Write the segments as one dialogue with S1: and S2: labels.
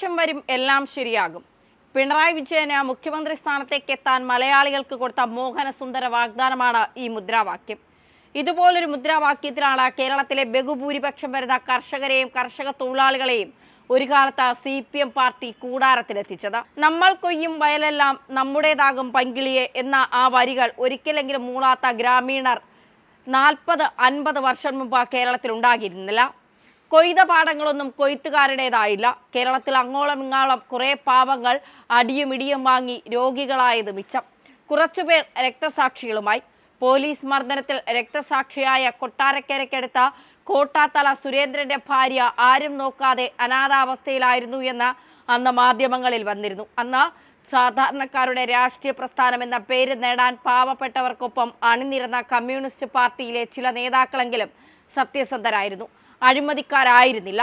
S1: ഇടതുപക്ഷം വരും എല്ലാം ശരിയാകും. പിണറായി വിജയന് മുഖ്യമന്ത്രി സ്ഥാനത്തേക്ക് എത്താൻ മലയാളികൾക്ക് കൊടുത്ത മോഹനസുന്ദര വാഗ്ദാനമാണ് ഈ മുദ്രാവാക്യം. ഇതുപോലൊരു മുദ്രാവാക്യത്തിലാണ് കേരളത്തിലെ ബഹുഭൂരിപക്ഷം വരുന്ന കർഷകരെയും കർഷക തൊഴിലാളികളെയും ഒരു കാലത്ത് CPM പാർട്ടി കൂടാരത്തിലെത്തിച്ചത്. നമ്മൾ കൊയ്യും വയലെല്ലാം നമ്മുടേതാകും പങ്കിളിയെ എന്ന ആ വരികൾ ഒരിക്കലെങ്കിലും മൂളാത്ത ഗ്രാമീണർ 40-50 വർഷം മുമ്പ് കേരളത്തിൽ ഉണ്ടാകിയിരുന്നില്ല. കൊയ്ത പാടങ്ങളൊന്നും കൊയ്ത്തുകാരുടേതായില്ല. കേരളത്തിൽ അങ്ങോളം ഇങ്ങോളം കുറെ പാവങ്ങൾ അടിയും ഇടിയും വാങ്ങി രോഗികളായത് മിച്ചം. കുറച്ചുപേർ രക്തസാക്ഷികളുമായി. പോലീസ് മർദ്ദനത്തിൽ രക്തസാക്ഷിയായ കൊട്ടാരക്കരയ്ക്കടുത്ത കോട്ടാത്തല സുരേന്ദ്രന്റെ ഭാര്യ ആരും നോക്കാതെ അനാഥാവസ്ഥയിലായിരുന്നു എന്ന് അന്ന് മാധ്യമങ്ങളിൽ വന്നിരുന്നു. അന്ന് സാധാരണക്കാരുടെ രാഷ്ട്രീയ പ്രസ്ഥാനം എന്ന പേര് നേടാൻ പാവപ്പെട്ടവർക്കൊപ്പം അണിനിരന്ന കമ്മ്യൂണിസ്റ്റ് പാർട്ടിയിലെ ചില നേതാക്കളെങ്കിലും സത്യസന്ധരായിരുന്നു, അഴിമതിക്കാരായിരുന്നില്ല.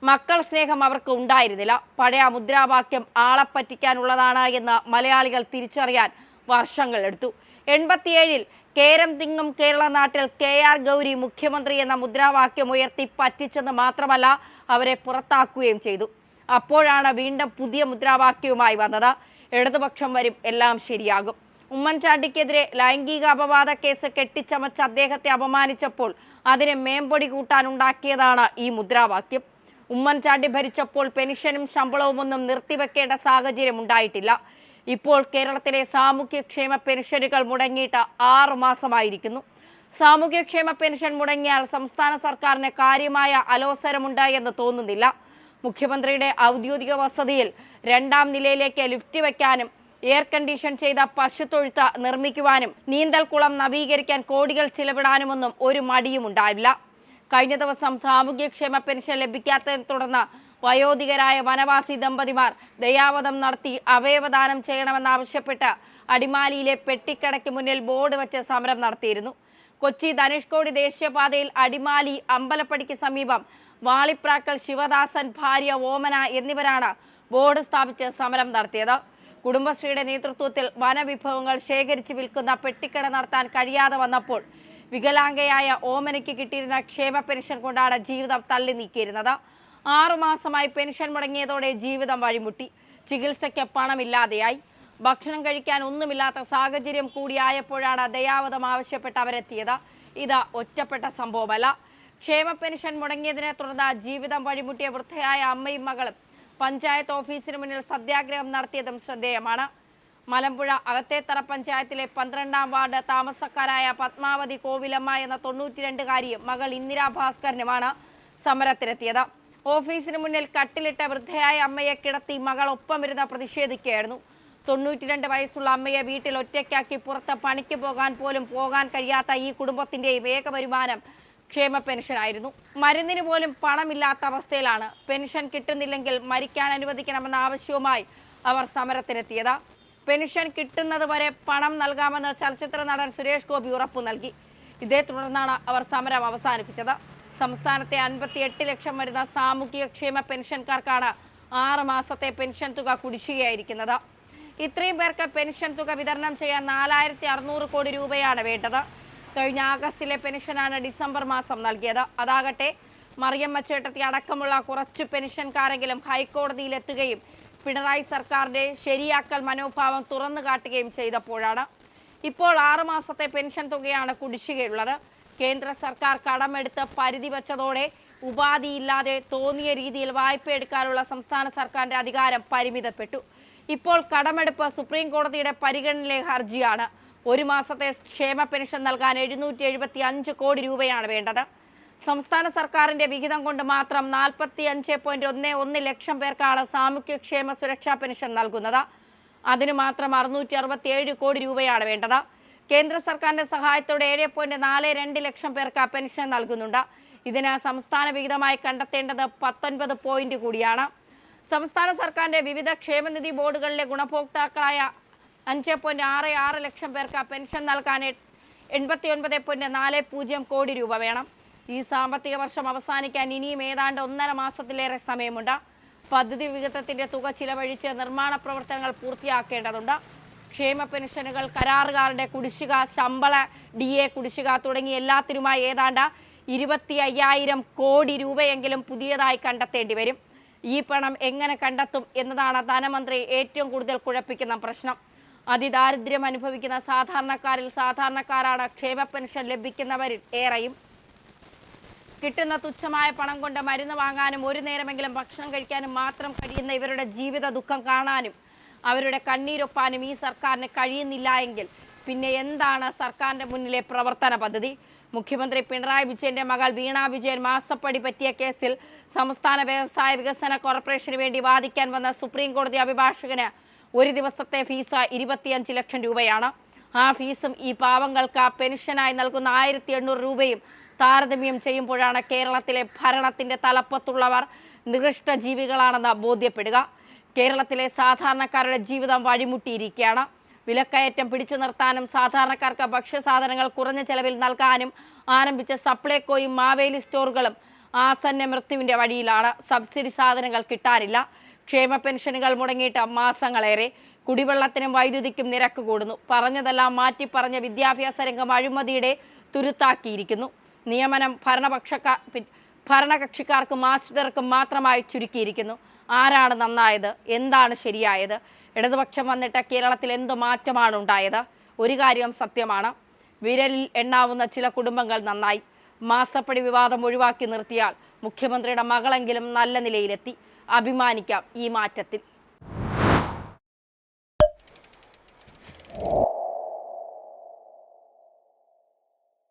S1: മക്കൾ സ്നേഹം അവർക്ക് ഉണ്ടായിരുന്നില്ല. പഴയ മുദ്രാവാക്യം ആളെ പറ്റിക്കാനുള്ളതാണ് എന്ന് മലയാളികൾ തിരിച്ചറിയാൻ വർഷങ്ങൾ എടുത്തു. 87-ൽ കേരം തിങ്ങും കേരള നാട്ടിൽ KR ഗൗരി മുഖ്യമന്ത്രി എന്ന മുദ്രാവാക്യം ഉയർത്തി പറ്റിച്ചെന്ന് മാത്രമല്ല, അവരെ പുറത്താക്കുകയും ചെയ്തു. അപ്പോഴാണ് വീണ്ടും പുതിയ മുദ്രാവാക്യവുമായി വന്നത്. ഇടതുപക്ഷം വരും എല്ലാം ശരിയാകും. ഉമ്മൻചാണ്ടിക്കെതിരെ ലൈംഗിക അപവാദ കേസ് കെട്ടിച്ചമച്ച് അദ്ദേഹത്തെ അപമാനിച്ചപ്പോൾ അതിനെ മേമ്പൊടി കൂട്ടാൻ ഉണ്ടാക്കിയതാണ് ഈ മുദ്രാവാക്യം. ഉമ്മൻചാണ്ടി ഭരിച്ചപ്പോൾ പെൻഷനും ശമ്പളവും ഒന്നും നിർത്തിവെക്കേണ്ട സാഹചര്യം ഉണ്ടായിട്ടില്ല. ഇപ്പോൾ കേരളത്തിലെ സാമൂഹ്യക്ഷേമ പെൻഷനുകൾ മുടങ്ങിയിട്ട് 6 മാസമായിരിക്കുന്നു. സാമൂഹ്യക്ഷേമ പെൻഷൻ മുടങ്ങിയാൽ സംസ്ഥാന സർക്കാരിന് കാര്യമായ അലോസരമുണ്ട് എന്ന് തോന്നുന്നില്ല. മുഖ്യമന്ത്രിയുടെ ഔദ്യോഗിക വസതിയിൽ 2ാം നിലയിലേക്ക് ലിഫ്റ്റ് വയ്ക്കാനും എയർ കണ്ടീഷൻ ചെയ്ത പശുത്തൊഴുത്ത് നിർമ്മിക്കുവാനും നീന്തൽക്കുളം നവീകരിക്കാൻ കോടികൾ ചിലവിടാനുമൊന്നും ഒരു മടിയും ഉണ്ടാവില്ല. കഴിഞ്ഞ ദിവസം സാമൂഹ്യക്ഷേമ പെൻഷൻ ലഭിക്കാത്തതിനെ തുടർന്ന് വയോധികരായ വനവാസി ദമ്പതിമാർ ദയാവധം നടത്തി അവയവദാനം ചെയ്യണമെന്നാവശ്യപ്പെട്ട് അടിമാലിയിലെ പെട്ടിക്കടയ്ക്ക് മുന്നിൽ ബോർഡ് വെച്ച് സമരം നടത്തിയിരുന്നു. കൊച്ചി ധനുഷ്കോടി ദേശീയപാതയിൽ അടിമാലി അമ്പലപ്പടിക്ക് സമീപം വാളിപ്രാക്കൽ ശിവദാസൻ, ഭാര്യ ഓമന എന്നിവരാണ് ബോർഡ് സ്ഥാപിച്ച് സമരം നടത്തിയത്. കുടുംബശ്രീയുടെ നേതൃത്വത്തിൽ വനവിഭവങ്ങൾ ശേഖരിച്ച് വിൽക്കുന്ന പെട്ടിക്കട നടത്താൻ കഴിയാതെ വന്നപ്പോൾ വികലാംഗയായ ഓമനയ്ക്ക് കിട്ടിയിരുന്ന ക്ഷേമ പെൻഷൻ കൊണ്ടാണ് ജീവിതം തള്ളി നീക്കിയിരുന്നത്. 6 മാസമായി പെൻഷൻ മുടങ്ങിയതോടെ ജീവിതം വഴിമുട്ടി. ചികിത്സയ്ക്ക് പണമില്ലാതെയായി. ഭക്ഷണം കഴിക്കാൻ ഒന്നുമില്ലാത്ത സാഹചര്യം കൂടിയായപ്പോഴാണ് ദയാവധം ആവശ്യപ്പെട്ട് അവരെത്തിയത്. ഇത് ഒറ്റപ്പെട്ട സംഭവമല്ല. ക്ഷേമ പെൻഷൻ മുടങ്ങിയതിനെ തുടർന്ന് ജീവിതം വഴിമുട്ടിയ വൃദ്ധയായ അമ്മയും മകളും പഞ്ചായത്ത് ഓഫീസിന് മുന്നിൽ സത്യാഗ്രഹം നടത്തിയതും ശ്രദ്ധേയമാണ്. മലമ്പുഴ അകത്തേത്തറ പഞ്ചായത്തിലെ 12ാം വാർഡ് താമസക്കാരായ പത്മാവതി കോവിലമ്മ എന്ന 92-കാരിയും മകൾ ഇന്ദിരാ ഭാസ്കരനുമാണ് സമരത്തിലെത്തിയത്. ഓഫീസിന് മുന്നിൽ കട്ടിലിട്ട വൃദ്ധയായ അമ്മയെ കിടത്തി മകൾ ഒപ്പമിരുന്ന് പ്രതിഷേധിക്കുകയായിരുന്നു. 92 വയസ്സുള്ള അമ്മയെ വീട്ടിൽ ഒറ്റയ്ക്കാക്കി പുറത്ത് പണിക്ക് പോകാൻ കഴിയാത്ത ഈ കുടുംബത്തിന്റെയും ഏക വരുമാനം ക്ഷേമ പെൻഷനായിരുന്നു. മരുന്നിന് പോലും പണമില്ലാത്ത അവസ്ഥയിലാണ്. പെൻഷൻ കിട്ടുന്നില്ലെങ്കിൽ മരിക്കാൻ അനുവദിക്കണമെന്ന ആവശ്യവുമായി അവർ സമരത്തിനെത്തിയത്. പെൻഷൻ കിട്ടുന്നത് വരെ പണം നൽകാമെന്ന് ചലച്ചിത്ര നടൻ സുരേഷ് ഗോപി ഉറപ്പു നൽകി. ഇതേ തുടർന്നാണ് അവർ സമരം അവസാനിപ്പിച്ചത്. സംസ്ഥാനത്തെ 58 ലക്ഷം വരുന്ന സാമൂഹിക ക്ഷേമ പെൻഷൻകാർക്കാണ് 6 മാസത്തെ പെൻഷൻ തുക കുടിശ്ശികയായിരിക്കുന്നത്. ഇത്രയും പേർക്ക് പെൻഷൻ തുക വിതരണം ചെയ്യാൻ 4600 കോടി രൂപയാണ് വേണ്ടത്. കഴിഞ്ഞ ആഗസ്റ്റിലെ പെൻഷനാണ് ഡിസംബർ മാസം നൽകിയത്. അതാകട്ടെ മറിയമ്മ ചേട്ടത്തി അടക്കമുള്ള കുറച്ചു പെൻഷൻകാരെങ്കിലും ഹൈക്കോടതിയിലെത്തുകയും പിണറായി സർക്കാരിന്റെ ശരിയാക്കൽ മനോഭാവം തുറന്നു കാട്ടുകയും ചെയ്തപ്പോഴാണ്. ഇപ്പോൾ 6 മാസത്തെ പെൻഷൻ തുകയാണ് കുടിശ്ശികയുള്ളത്. കേന്ദ്ര സർക്കാർ കടമെടുത്ത് പരിധി വച്ചതോടെ ഉപാധിയില്ലാതെ തോന്നിയ രീതിയിൽ വായ്പ എടുക്കാനുള്ള സംസ്ഥാന സർക്കാരിന്റെ അധികാരം പരിമിതപ്പെട്ടു. ഇപ്പോൾ കടമെടുപ്പ് സുപ്രീം കോടതിയുടെ പരിഗണനയിലെ ഹർജിയാണ്. 1 മാസത്തെ ക്ഷേമ പെൻഷൻ നൽകാൻ 775 കോടി രൂപയാണ് വേണ്ടത്. സംസ്ഥാന സർക്കാരിന്റെ വിഹിതം കൊണ്ട് മാത്രം 45.11 ലക്ഷം പേർക്കാണ് സാമൂഹ്യക്ഷേമ സുരക്ഷാ പെൻഷൻ നൽകുന്നത്. അതിനു മാത്രം 667 കോടി രൂപയാണ് വേണ്ടത്. കേന്ദ്ര സർക്കാരിന്റെ സഹായത്തോടെ 7.42 ലക്ഷം പേർക്ക് പെൻഷൻ നൽകുന്നുണ്ട്. ഇതിന് സംസ്ഥാന വിഹിതമായി കണ്ടെത്തേണ്ടത് 19 പോയിന്റ് കൂടിയാണ്. സംസ്ഥാന സർക്കാരിന്റെ വിവിധ ക്ഷേമനിധി ബോർഡുകളിലെ ഗുണഭോക്താക്കളായ 5.66 ലക്ഷം പേർക്ക് പെൻഷൻ നൽകാൻ 89.40 കോടി രൂപ വേണം. ഈ സാമ്പത്തിക വർഷം അവസാനിക്കാൻ ഇനിയും ഏതാണ്ട് 1.5 മാസത്തിലേറെ സമയമുണ്ട്. പദ്ധതി വിഹിതത്തിന്റെ തുക ചിലവഴിച്ച് നിർമ്മാണ പ്രവർത്തനങ്ങൾ പൂർത്തിയാക്കേണ്ടതുണ്ട്. ക്ഷേമ പെൻഷനുകൾ, കരാറുകാരുടെ കുടിശ്ശിക, ശമ്പള DA കുടിശ്ശിക തുടങ്ങി എല്ലാത്തിനുമായി ഏതാണ്ട് 25,000 കോടി രൂപയെങ്കിലും പുതിയതായി കണ്ടെത്തേണ്ടി വരും. ഈ പണം എങ്ങനെ കണ്ടെത്തും എന്നതാണ് ധനമന്ത്രി ഏറ്റവും കൂടുതൽ കുഴപ്പിക്കുന്ന പ്രശ്നം. അതിദാരിദ്ര്യം അനുഭവിക്കുന്ന സാധാരണക്കാരിൽ സാധാരണക്കാരാണ് ക്ഷേമ പെൻഷൻ ലഭിക്കുന്നവരിൽ ഏറെയും. കിട്ടുന്ന തുച്ഛമായ പണം കൊണ്ട് മരുന്ന് വാങ്ങാനും ഒരു നേരമെങ്കിലും ഭക്ഷണം കഴിക്കാനും മാത്രം കഴിയുന്ന ഇവരുടെ ജീവിത ദുഃഖം കാണാനും അവരുടെ കണ്ണീരൊപ്പാനും ഈ സർക്കാരിന് കഴിയുന്നില്ല എങ്കിൽ പിന്നെ എന്താണ് സർക്കാരിന്റെ മുന്നിലെ പ്രവർത്തന പദ്ധതി? മുഖ്യമന്ത്രി പിണറായി വിജയന്റെ മകൾ വീണ വിജയൻ മാസപ്പടി പറ്റിയ കേസിൽ സംസ്ഥാന വ്യവസായ വികസന കോർപ്പറേഷന് വേണ്ടി വാദിക്കാൻ വന്ന സുപ്രീം കോടതി അഭിഭാഷകന് ഒരു ദിവസത്തെ ഫീസ് 25 ലക്ഷം രൂപയാണ്. ആ ഫീസും ഈ പാവങ്ങൾക്ക് പെൻഷനായി നൽകുന്ന 1800 രൂപയും താരതമ്യം ചെയ്യുമ്പോഴാണ് കേരളത്തിലെ ഭരണത്തിന്റെ തലപ്പത്തുള്ളവർ നികൃഷ്ട ജീവികളാണെന്ന് ബോധ്യപ്പെടുക. കേരളത്തിലെ സാധാരണക്കാരുടെ ജീവിതം വഴിമുട്ടിയിരിക്കുകയാണ്. വിലക്കയറ്റം പിടിച്ചു നിർത്താനും സാധാരണക്കാർക്ക് ഭക്ഷ്യസാധനങ്ങൾ കുറഞ്ഞ ചെലവിൽ നൽകാനും ആരംഭിച്ച സപ്ലൈകോയും മാവേലി സ്റ്റോറുകളും ആസന്ന മൃത്യുവിന്റെ വഴിയിലാണ്. സബ്സിഡി സാധനങ്ങൾ കിട്ടാനില്ല. ക്ഷേമ പെൻഷനുകൾ മുടങ്ങിയിട്ട് മാസങ്ങളേറെ. കുടിവെള്ളത്തിനും വൈദ്യുതിക്കും നിരക്ക് കൂടുന്നു. പറഞ്ഞതെല്ലാം മാറ്റിപ്പറഞ്ഞ വിദ്യാഭ്യാസ രംഗം അഴിമതിയുടെ തുരുത്താക്കിയിരിക്കുന്നു. നിയമനം ഭരണകക്ഷിക്കാർക്കും ആശ്രിതർക്കും മാത്രമായി ചുരുക്കിയിരിക്കുന്നു. ആരാണ് നന്നായത്? എന്താണ് ശരിയായത്? ഇടതുപക്ഷം വന്നിട്ട് കേരളത്തിൽ എന്തു മാറ്റമാണ് ഉണ്ടായത്? ഒരു കാര്യം സത്യമാണ്, വിരലിൽ എണ്ണാവുന്ന ചില കുടുംബങ്ങൾ നന്നായി. മാസപ്പടി വിവാദം ഒഴിവാക്കി നിർത്തിയാൽ മുഖ്യമന്ത്രിയുടെ മകളെങ്കിലും നല്ല നിലയിലെത്തി. അഭിമാനിക്കാം ഈ മാറ്റത്തിൽ.